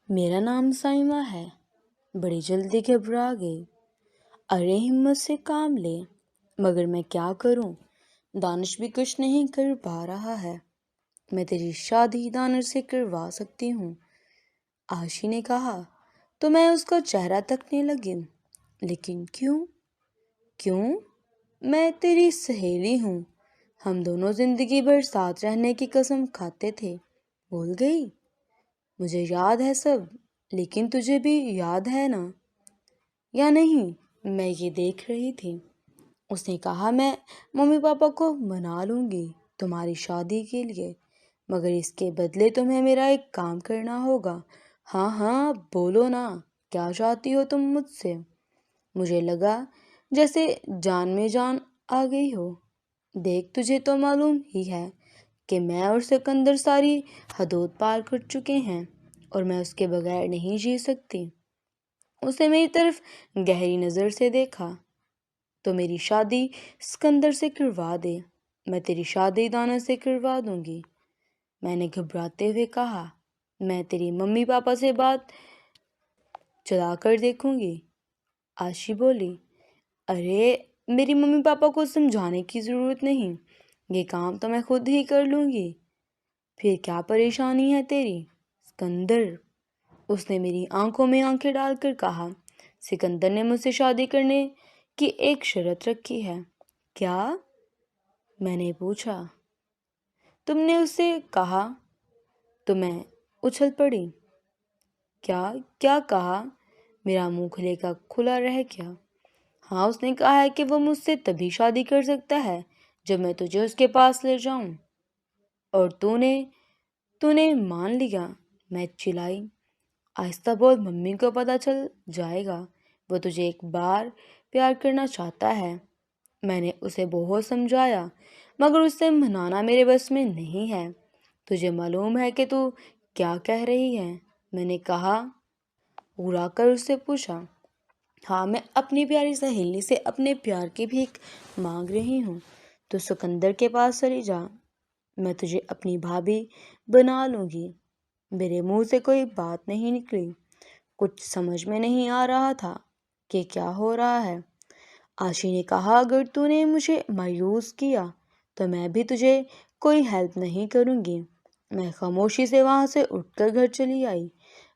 میرا نام سائمہ ہے۔ بڑی جلدی گھبرا گئی۔ ارے ہمت سے کام لے۔ مگر میں کیا کروں؟ دانش بھی کچھ نہیں کر پا رہا ہے۔ میں تیری شادی دانش سے کروا سکتی ہوں، آشی نے کہا تو میں اس کا چہرہ تکنے لگی۔ لیکن کیوں؟ کیوں؟ میں تیری سہیلی ہوں، ہم دونوں زندگی بھر ساتھ رہنے کی قسم کھاتے تھے، بھول گئی؟ مجھے یاد ہے سب، لیکن تجھے بھی یاد ہے نا؟ یا نہیں؟ میں یہ دیکھ رہی تھی۔ اس نے کہا میں ممی پاپا کو منا لوں گی تمہاری شادی کے لیے، مگر اس کے بدلے تمہیں میرا ایک کام کرنا ہوگا۔ ہاں ہاں بولو نا، کیا چاہتی ہو تم مجھ سے؟ مجھے لگا جیسے جان میں جان آ گئی ہو۔ دیکھ تجھے تو معلوم ہی ہے کہ میں اور سکندر ساری حدود پار کر چکے ہیں اور میں اس کے بغیر نہیں جی سکتی۔ اسے میری طرف گہری نظر سے دیکھا۔ تو میری شادی سکندر سے کروا دے، میں تیری شادی دانا سے کروا دوں گی۔ میں نے گھبراتے ہوئے کہا، میں تیری ممی پاپا سے بات چلا کر دیکھوں گی۔ آشی بولی، ارے میری ممی پاپا کو سمجھانے کی ضرورت نہیں، یہ کام تو میں خود ہی کر لوں گی۔ پھر کیا پریشانی ہے تیری؟ سکندر، اس نے میری آنکھوں میں آنکھیں ڈال کر کہا، سکندر نے مجھ سے شادی کرنے کی ایک شرط رکھی ہے۔ کیا؟ میں نے پوچھا۔ تم نے اسے کہا تو میں اچھل پڑی۔ کیا کہا؟ میرا منہ کھلے کا کھلا رہ گیا۔ ہاں، اس نے کہا ہے کہ وہ مجھ سے تبھی شادی کر سکتا ہے جب میں تجھے اس کے پاس لے جاؤں۔ اور تو نے مان لیا؟ میں چلائی، آہستہ بول، ممی کو پتہ چل جائے گا، وہ تجھے ایک بار پیار کرنا چاہتا ہے۔ میں نے اسے بہت سمجھایا، مگر اسے منانا میرے بس میں نہیں ہے۔ تجھے معلوم ہے کہ تو کیا کہہ رہی ہے؟ میں نے کہا، اڑا کر اس سے پوچھا۔ ہاں، میں اپنی پیاری سہیلی سے اپنے پیار کی بھیک مانگ رہی ہوں۔ تو سکندر کے پاس چلی جا، میں تجھے اپنی بھابھی بنا لوں گی۔ میرے منہ سے کوئی بات نہیں نکلی، کچھ سمجھ میں نہیں آ رہا تھا کہ کیا ہو رہا ہے۔ آشی نے کہا، اگر تو نے مجھے مایوس کیا تو میں بھی تجھے کوئی ہیلپ نہیں کروں گی۔ میں خاموشی سے وہاں سے اٹھ کر گھر چلی آئی۔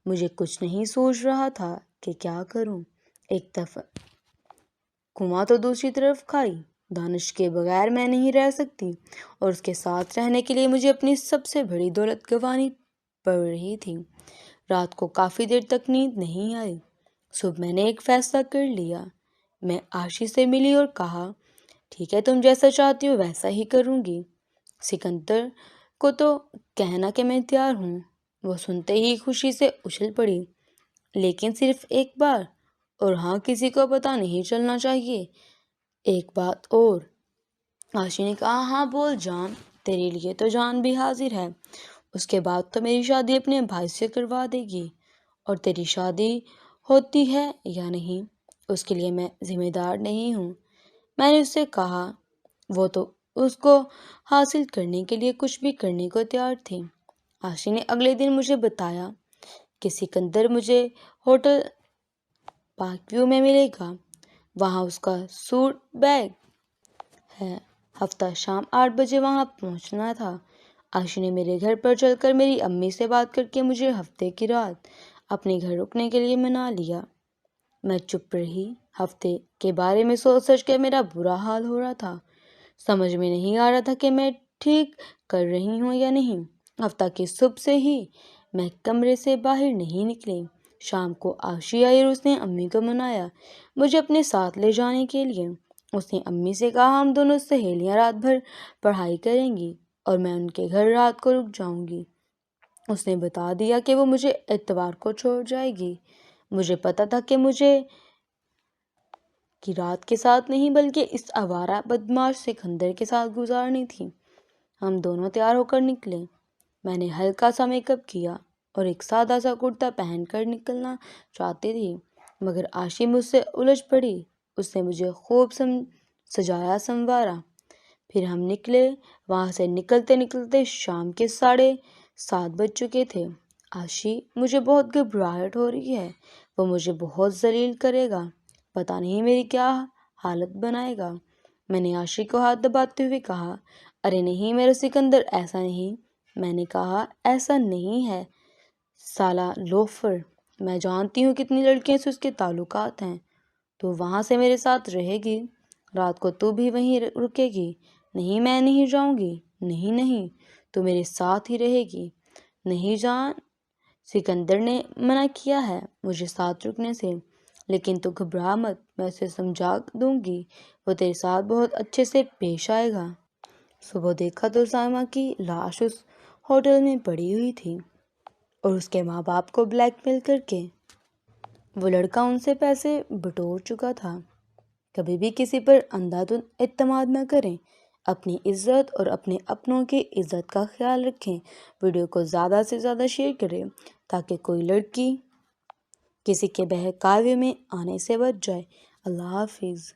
مجھے کچھ نہیں سوچ رہا تھا کہ کیا کروں۔ ایک دفعہ کھما تو دوسری طرف کھائی۔ دانش کے بغیر میں نہیں رہ سکتی اور اس کے ساتھ رہنے کے لیے مجھے اپنی سب سے بڑی دولت گنوانی پڑ رہی تھی۔ رات کو کافی دیر تک نیند نہیں آئی۔ صبح میں نے ایک فیصلہ کر لیا۔ میں آشی سے ملی اور کہا، ٹھیک ہے، تم جیسا چاہتی ہو ویسا ہی کروں گی۔ سکندر کو تو کہنا کہ میں تیار ہوں۔ وہ سنتے ہی خوشی سے اچھل پڑی، لیکن صرف ایک بار، اور ہاں، کسی کو پتہ نہیں چلنا چاہیے۔ ایک بات اور، آشی نے کہا، ہاں بول جان، تیرے لیے تو جان بھی حاضر ہے۔ اس کے بعد تو میری شادی اپنے بھائی سے کروا دے گی، اور تیری شادی ہوتی ہے یا نہیں اس کے لیے میں ذمہ دار نہیں ہوں۔ میں نے اس سے کہا، وہ تو اس کو حاصل کرنے کے لیے کچھ بھی کرنے کو تیار تھی۔ آشی نے اگلے دن مجھے بتایا کہ سکندر مجھے ہوٹل پارک ویو میں ملے گا، وہاں اس کا سوٹ بیگ ہے، ہفتہ شام 8 بجے وہاں پہنچنا تھا۔ آشی نے میرے گھر پر چل کر میری امی سے بات کر کے مجھے ہفتے کی رات اپنے گھر رکنے کے لیے منا لیا۔ میں چپ رہی۔ ہفتے کے بارے میں سوچ سوچ کے میرا برا حال ہو رہا تھا۔ سمجھ میں نہیں آ رہا تھا کہ میں ٹھیک کر رہی ہوں یا نہیں۔ ہفتہ کی صبح سے ہی میں کمرے سے باہر نہیں نکلی۔ شام کو آشی آئی اور اس نے امی کو منایا مجھے اپنے ساتھ لے جانے کے لیے۔ اس نے امی سے کہا، ہم دونوں سہیلیاں رات بھر پڑھائی کریں گی اور میں ان کے گھر رات کو رک جاؤں گی۔ اس نے بتا دیا کہ وہ مجھے اتوار کو چھوڑ جائے گی۔ مجھے پتا تھا کہ مجھے کی رات کے ساتھ نہیں بلکہ اس آوارہ بدماش سکندر کے ساتھ گزارنی تھی۔ ہم دونوں تیار ہو کر نکلے۔ میں نے ہلکا سا میک اپ کیا اور ایک سادہ سا کرتا پہن کر نکلنا چاہتی تھی، مگر آشی مجھ سے الجھ پڑی۔ اس نے مجھے خوب سجایا سنوارا۔ پھر ہم نکلے۔ وہاں سے نکلتے نکلتے شام کے 7:30 بج چکے تھے۔ عاشی، مجھے بہت گھبراہٹ ہو رہی ہے، وہ مجھے بہت ذلیل کرے گا، پتہ نہیں میری کیا حالت بنائے گا۔ میں نے عاشی کو ہاتھ دباتے ہوئے کہا، ارے نہیں میرا سکندر، ایسا نہیں۔ میں نے کہا، ایسا نہیں ہے سالہ لوفر، میں جانتی ہوں کتنی لڑکیوں سے اس کے تعلقات ہیں۔ تو وہاں سے میرے ساتھ رہے گی، رات کو تو بھی وہیں رکے گی۔ نہیں میں نہیں جاؤں گی، نہیں نہیں، تو میرے ساتھ ہی رہے گی۔ نہیں جان، سکندر نے منع کیا ہے مجھے ساتھ رکنے سے، لیکن تو گھبرا مت، میں اسے سمجھا دوں گی، وہ تیرے ساتھ بہت اچھے سے پیش آئے گا۔ صبح دیکھا تو سائمہ کی لاش اس ہوٹل میں پڑی ہوئی تھی، اور اس کے ماں باپ کو بلیک میل کر کے وہ لڑکا ان سے پیسے بٹور چکا تھا۔ کبھی بھی کسی پر اندھا دھند اعتماد نہ کریں، اپنی عزت اور اپنے اپنوں کی عزت کا خیال رکھیں۔ ویڈیو کو زیادہ سے زیادہ شیئر کریں تاکہ کوئی لڑکی کسی کے بہکاوے میں آنے سے بچ جائے۔ اللہ حافظ۔